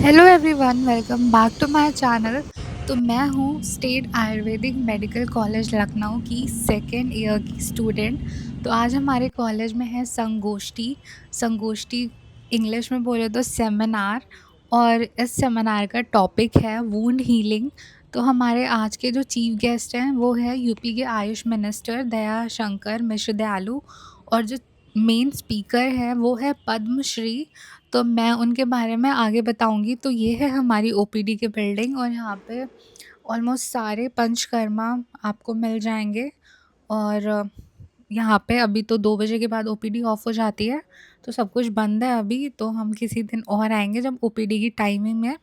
Hello everyone, welcome back to my channel. तो मैं हूँ state Ayurvedic medical college Lucknow की सेकेंड ईयर की स्टूडेंट। तो आज हमारे कॉलेज में है संगोष्ठी। संगोष्ठी इंग्लिश में बोले तो सेमिनार। और इस सेमिनार का टॉपिक है वुंड हीलिंग। तो हमारे आज के जो चीफ गेस्ट हैं वो है यूपी के आयुष मिनिस्टर दया शंकर मिश्र दयालु। और जो मेन स्पीकर है वो है पद्मश्री। तो मैं उनके बारे में आगे बताऊँगी। तो ये है हमारी ओपीडी की बिल्डिंग और यहाँ पे ऑलमोस्ट सारे पंचकर्मा आपको मिल जाएँगे। और यहाँ पे अभी तो 2 बजे के बाद ओपीडी ऑफ हो जाती है, तो सब कुछ बंद है अभी। तो हम किसी दिन और आएँगे जब ओपीडी की टाइमिंग है,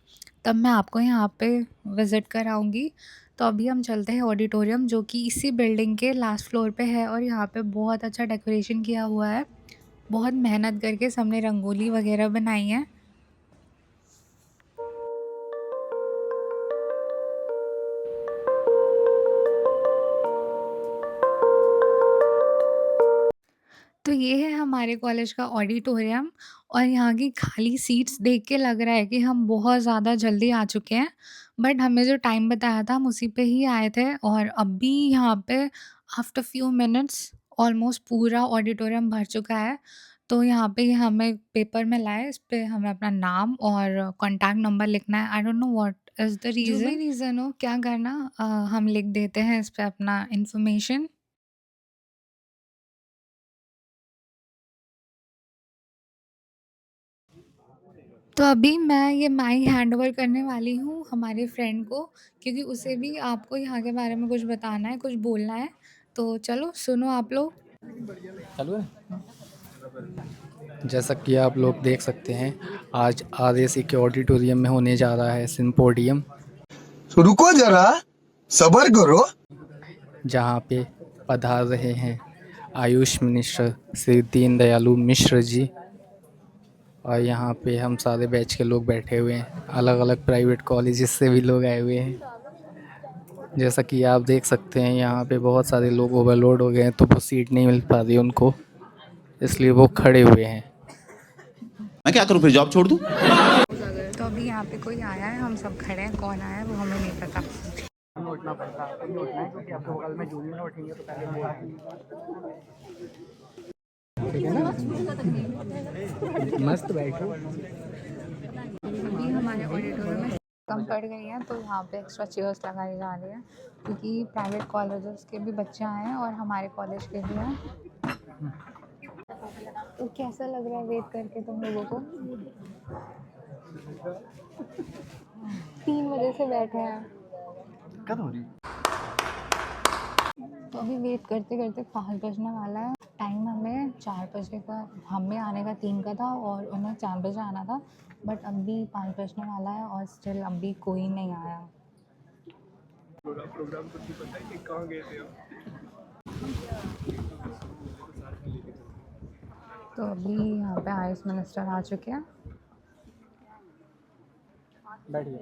तब मैं आपको यहाँ पे विज़िट कराऊँगी। तो अभी हम चलते हैं ऑडिटोरियम, जो कि इसी बिल्डिंग के लास्ट फ्लोर पे है और यहाँ पे बहुत अच्छा डेकोरेशन किया हुआ है। बहुत मेहनत करके सबने रंगोली वगैरह बनाई है। तो ये है हमारे कॉलेज का ऑडिटोरियम और यहाँ की खाली सीट्स देख के लग रहा है कि हम बहुत ज़्यादा जल्दी आ चुके हैं। बट हमें जो टाइम बताया था हम उसी पे ही आए थे और अभी यहाँ पे आफ्टर फ्यू मिनट्स ऑलमोस्ट पूरा ऑडिटोरियम भर चुका है। तो यहाँ पे ये हमें पेपर में लाए, इस पे हमें अपना नाम और कॉन्टैक्ट नंबर लिखना है। I don't know what is the reason, जो भी रीज़न हो क्या करना, हम लिख देते हैं इस पे अपना इन्फॉर्मेशन। तो अभी मैं ये माइक हैंड ओवर करने वाली हूँ हमारे फ्रेंड को, क्योंकि उसे भी आपको यहाँ के बारे में कुछ बताना है, कुछ बोलना है। तो चलो सुनो आप लोग। चालू है। जैसा कि आप लोग देख सकते हैं, आज आरएसी के ऑडिटोरियम में होने जा रहा है सिम्पोडियम, तो रुको जरा, सबर करो। जहां पे पधार रहे हैं आयुष मिनिस्टर श्री दीन दयालु मिश्र जी। और यहाँ पे हम सारे बैच के लोग बैठे हुए हैं, अलग अलग प्राइवेट कॉलेजेस से भी लोग आए हुए हैं। जैसा कि आप देख सकते हैं, यहाँ पे बहुत सारे लोग ओवरलोड हो गए हैं, तो वो सीट नहीं मिल पा रही उनको, इसलिए वो खड़े हुए हैं। मैं क्या करूं, फिर जॉब छोड़ दूं? तो अभी यहाँ पे कोई आया है, हम सब खड़े हैं, कौन आया है वो हमें नहीं पता। उठना पड़ता है, अभी उठना है क्योंकि आपके बगल में जूनियर उठेंगे तो पहले वो आएंगे। ठीक है ना, मस्त बैठो। अभी हमारे ऑडिटोरियम में कम पड़ गई हैं तो यहाँ पे एक्स्ट्रा चेयर्स लगाई जा रही हैं, क्योंकि प्राइवेट कॉलेजेस के भी बच्चे आए हैं और हमारे कॉलेज के भी हैं। तो कैसा लग रहा है वेट करके तुम लोगों को? 3 बजे से बैठे हैं। कब हो रही? तो अभी वेट करते करते 5 बजने वाला है। टाइम हमें 4 बजे का, हमें आने का 3 का था और उन्हें 4 बजे आना था। बट अभी 5 बजने वाला है और स्टिल अभी कोई नहीं आया। प्रोग्राम कुछ नहीं पता है कि कहाँ गए थे आप। तो अभी यहाँ पे आयुष मिनिस्टर आ चुके हैं। बैठिए।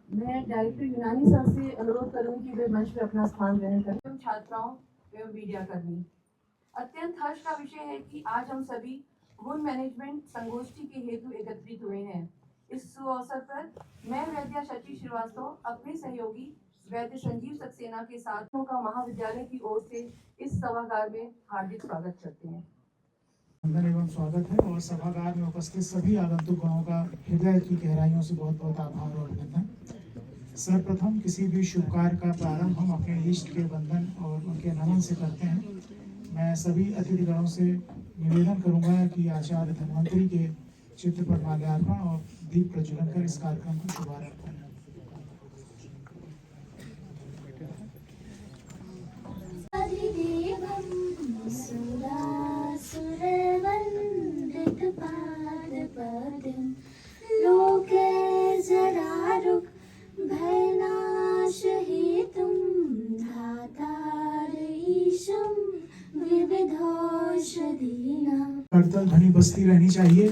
मैं डायरेक्टर यूनानी सर से अनुरोध करूंगी कि वे मंच पर अपना स्थान ग्रहण करें। छात्राओं एवं मीडिया कर्मी, अत्यंत हर्ष का विषय है कि आज हम सभी वुंड मैनेजमेंट संगोष्ठी के हेतु एकत्रित हुए हैं। इस शुभ अवसर पर मैं वैद्य शशि श्रीवास्तव अपने सहयोगी वैद्य संजीव सक्सेना के साथ का महाविद्यालय की ओर से इस सभागार में हार्दिक स्वागत करते हैं। वंदन एवं स्वागत है और सभागार में उपस्थित सभी आगंतुकों का हृदय की गहराइयों से बहुत बहुत आभार और अभिनंदन। सर्वप्रथम किसी भी शुभ कार्य का प्रारंभ हम अपने इष्ट के वंदन और उनके नमन से करते हैं। मैं सभी अतिथिगणों से निवेदन करूंगा कि आचार्य धन्वंतरी के चित्र पर माल्यार्पण और दीप प्रज्वलन कर इस कार्यक्रम का शुभारंभ करें। करतल ध्वनि बसती रहनी चाहिए।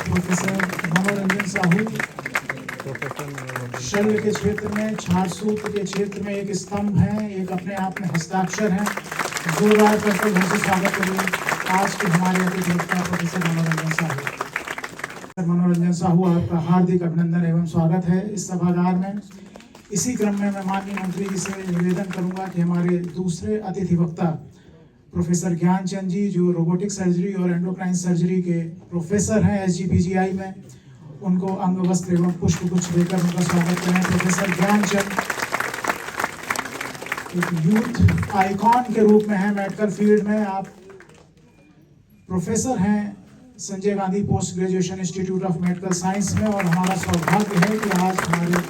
प्रोफेसर मनोरंजन साहू शल्य के क्षेत्र में, छाछ सूत्र के क्षेत्र में एक स्तंभ है, एक अपने आप में हस्ताक्षर है। जोरदार करके घर से स्वागत करिए आज के हमारे अतिथि वक्ता प्रोफेसर मनोरंजन साहू। मनोरंजन साहू, आपका हार्दिक अभिनंदन एवं स्वागत है इस सभागार में। इसी क्रम में मैं माननीय मंत्री जी से निवेदन करूंगा कि हमारे दूसरे अतिथि वक्ता प्रोफेसर ज्ञानचंद जी, जो रोबोटिक सर्जरी और एंडोक्राइन सर्जरी के प्रोफेसर हैं SGPGI में, उनको अंग वस्त्र एवं पुष्प गुच्छ देकर उनका स्वागत करें। प्रोफेसर ज्ञानचंद एक यूथ आइकॉन के रूप में है मेडिकल फील्ड में। आप प्रोफेसर हैं Sanjay Gandhi post graduation institute of medical science में, और हमारा सौभाग्य है कि आज हमारे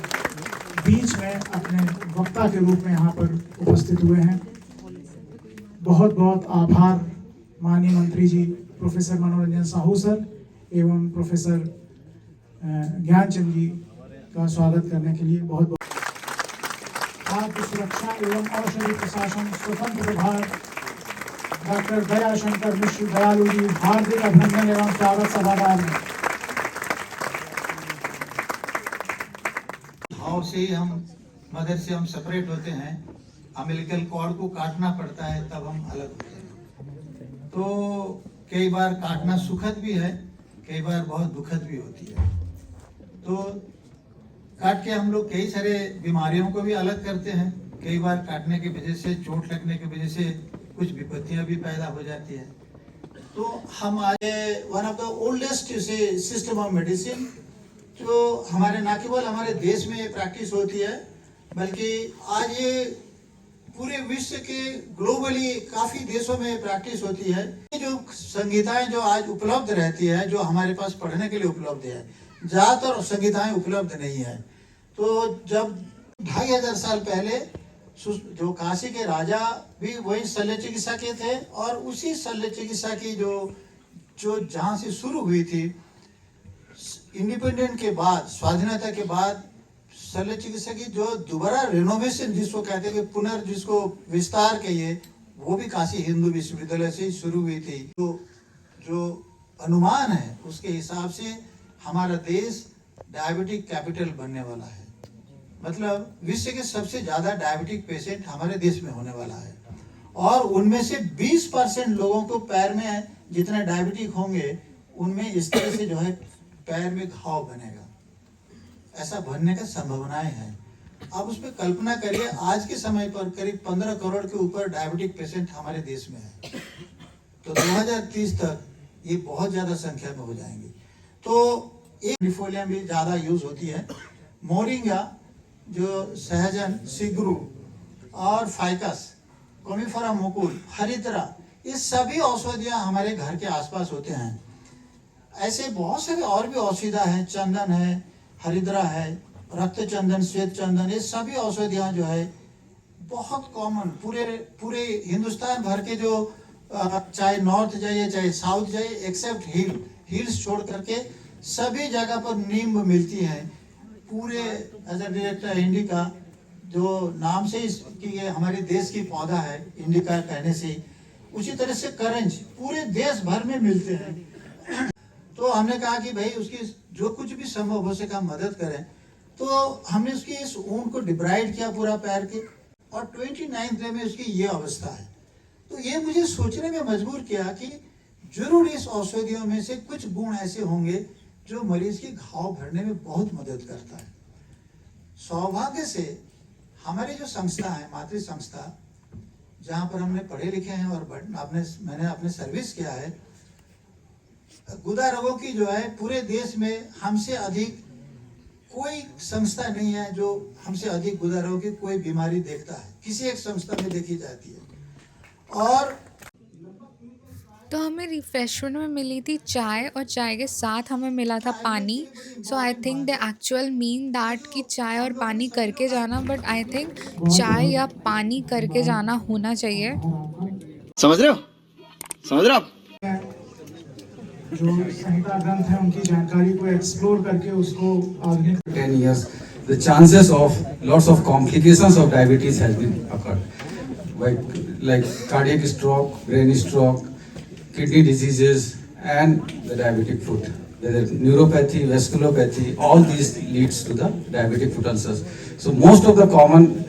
बीच में अपने वक्ता के रूप में यहाँ पर उपस्थित हुए हैं। बहुत बहुत आभार माननीय मंत्री जी प्रोफेसर मनोरंजन साहू सर एवं प्रोफेसर ज्ञानचंद जी का स्वागत करने के लिए। बहुत बहुत खाद्य सुरक्षा एवं औषधि प्रशासन स्वतंत्र प्रभार डॉक्टर दयाशंकर मिश्र दयालु जी, हार्दिक अभिनंदन एवं स्वागत सभागार में। भाव से हम मदर से हम सेपरेट होते हैं, अम्बिलिकल कॉर्ड को काटना पड़ता है तब हम अलग होते हैं। तो कई बार काटना सुखद भी है, कई बार बहुत दुखद भी होती है। तो काट के हम लोग कई सारे बीमारियों को भी अलग करते हैं। कई बार काटने की वजह से, चोट लगने की वजह से कुछ विपत्तियां भी पैदा हो जाती है। तो हम आज one of the oldest system of medicine जो हमारे न केवल हमारे देश में प्रैक्टिस होती है, बल्कि आज ये पूरे विश्व के ग्लोबली काफी देशों में प्रैक्टिस होती है। ये जो संहिताएं जो आज उपलब्ध रहती है, जो हमारे पास पढ़ने के लिए उपलब्ध है, ज्यादातर संहिताएं उपलब्ध नहीं है। तो जब 2500 साल पहले जो काशी के राजा भी वही शल्य चिकित्सा के थे, और उसी शल्य चिकित्सा की जो जहाँ से शुरू हुई थी, इंडिपेंडेंट के बाद, स्वाधीनता के बाद शल्य चिकित्सा की जो दोबारा रिनोवेशन जिसको कहते हैं कि जिसको विस्तार कहिए, वो भी काशी हिंदू विश्वविद्यालय से शुरू हुई थी। तो जो अनुमान है उसके हिसाब से हमारा देश डायबिटिक कैपिटल बनने वाला है। मतलब विश्व के सबसे ज्यादा डायबिटिक पेशेंट हमारे देश में होने वाला है, और उनमें से 20% लोगों को पैर में जितने डायबिटिक होंगे उनमें इस तरह से जो है पैर में घाव बनेगा, ऐसा बनने का संभावनाएं हैं। अब उस पर कल्पना करिए, आज के समय पर करीब 15 करोड़ के ऊपर डायबिटिक पेशेंट हमारे देश में है। तो 2030 तक ये बहुत ज्यादा संख्या में हो जाएंगे। तो एक डिफोलियम भी ज्यादा यूज होती है। मोरिंगा, जो सहजन, सिगरू और फाइकस, कोमिफेरा मुकुल, हरिद्रा, ये सभी औषधियां हमारे घर के आसपास होते हैं। ऐसे बहुत सारे और भी औषधियां हैं, चंदन है, हरिद्रा है, रक्त चंदन, श्वेत चंदन, ये सभी औषधियां जो है बहुत कॉमन पूरे हिंदुस्तान भर के, जो चाहे नॉर्थ जाइए चाहे साउथ जाइए, एक्सेप्ट हिल्स छोड़ करके सभी जगह पर नीम मिलती है। पूरे एज अ डायरेक्टर इंडिका, जो नाम से कि ये हमारे देश की पौधा है, इंडिका कहने से, उसी तरह से करंज पूरे देश भर में मिलते हैं। तो हमने कहा कि भाई उसकी जो कुछ भी संभव हो सके हम मदद करें। तो हमने उसकी इस ऊन को डिब्राइड किया पूरा पैर के, और 29 डे में उसकी ये अवस्था है। तो ये मुझे सोचने में मजबूर किया कि जरूर इस औषधियों में से कुछ गुण ऐसे होंगे जो मरीज की घाव भरने में बहुत मदद करता है। सौभाग्य से हमारी जो संस्था है, मातृ संस्था, जहाँ पर हमने पढ़े लिखे हैं और मैंने अपने सर्विस किया है, गुदा रोगों की जो है पूरे देश में हमसे अधिक कोई संस्था नहीं है जो हमसे अधिक गुदा रोगों की कोई बीमारी देखता है, किसी एक संस्था में देखी जाती है। और तो हमें रिफ्रेशमेंट में मिली थी चाय, और चाय के साथ हमें मिला था पानी। So I think the actual mean that कि चाय और पानी करके जाना, बट आई थिंक चाय या पानी करके जाना होना चाहिए। समझ रहे हो? समझ रहे हो आप? जो संहिता ग्रंथ है उनकी जानकारी को एक्सप्लोर करके उसको आधुनिक 10 years, the chances of lots of complications of diabetes has been occurred, like cardiac stroke, brain stroke, kidney diseases, and the diabetic foot. whether neuropathy, vasculopathy, all these leads to the diabetic foot ulcers. So most of the common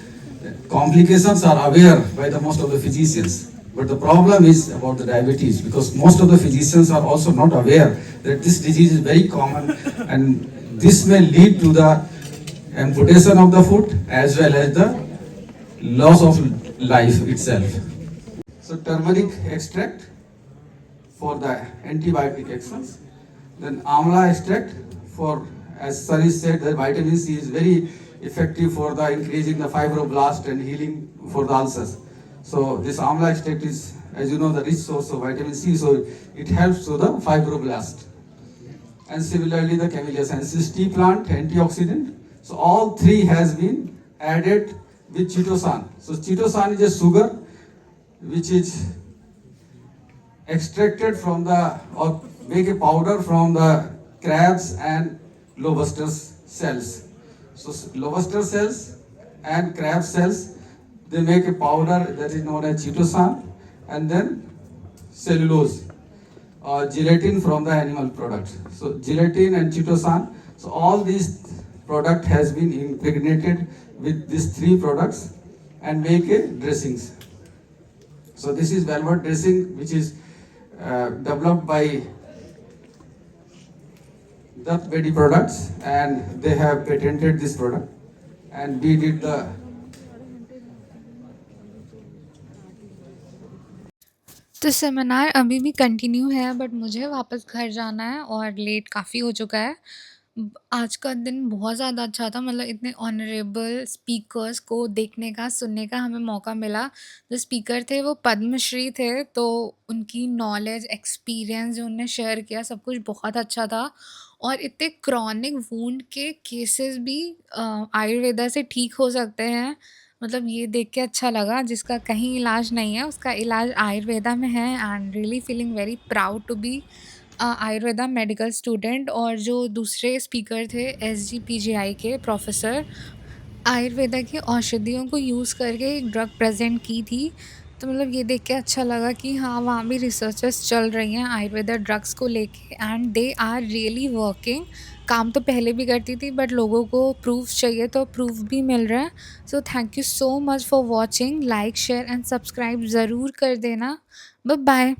complications are aware by the most of the physicians. But the problem is about the diabetes, because most of the physicians are also not aware that this disease is very common, and this may lead to the amputation of the foot as well as the loss of life itself. So turmeric extract for the antibiotic actions. Then amla extract for, as Sari said, that vitamin C is very effective for the increasing the fibroblast and healing for the ulcers. So this amla extract is, as you know, the rich source of vitamin C, so it helps to the fibroblast. And similarly the camellia sinensis tea plant, antioxidant. So all three has been added with chitosan. So chitosan is a sugar which is extracted from the, or make a powder from the crabs and lobster cells. So lobster cells and crab cells, they make a powder that is known as chitosan, and then cellulose or gelatin from the animal product. So gelatin and chitosan, so all these product has been impregnated with these three products and make a dressings. So this is velvet dressing, which is developed by Duck Betty Products, and they have patented this product, and we did the तो seminar अभी भी continue है but मुझे वापस घर जाना है और लेट काफ़ी हो चुका है। आज का दिन बहुत ज़्यादा अच्छा था, मतलब इतने ऑनरेबल स्पीकर्स को देखने का, सुनने का हमें मौका मिला। जो स्पीकर थे वो पद्मश्री थे, तो उनकी नॉलेज, एक्सपीरियंस जो उन्होंने शेयर किया, सब कुछ बहुत अच्छा था। और इतने क्रॉनिक वुंड के केसेस भी आयुर्वेदा से ठीक हो सकते हैं, मतलब ये देख के अच्छा लगा। जिसका कहीं इलाज नहीं है, उसका इलाज आयुर्वेदा में है, and really feeling very proud to be Ayurveda medical student. और जो दूसरे स्पीकर थे एसजीपीजीआई के प्रोफेसर, आयुर्वेदा की औषधियों को यूज़ करके एक ड्रग प्रेज़ेंट की थी। तो मतलब ये देख के अच्छा लगा कि हाँ, वहाँ भी रिसर्चेस चल रही हैं आयुर्वेदा ड्रग्स को लेके, and they are really working. काम तो पहले भी करती थी बट लोगों को प्रूफ चाहिए, तो प्रूफ भी मिल रहा है। So thank you so much for watching. Like, share and subscribe ज़रूर कर देना। Bye bye.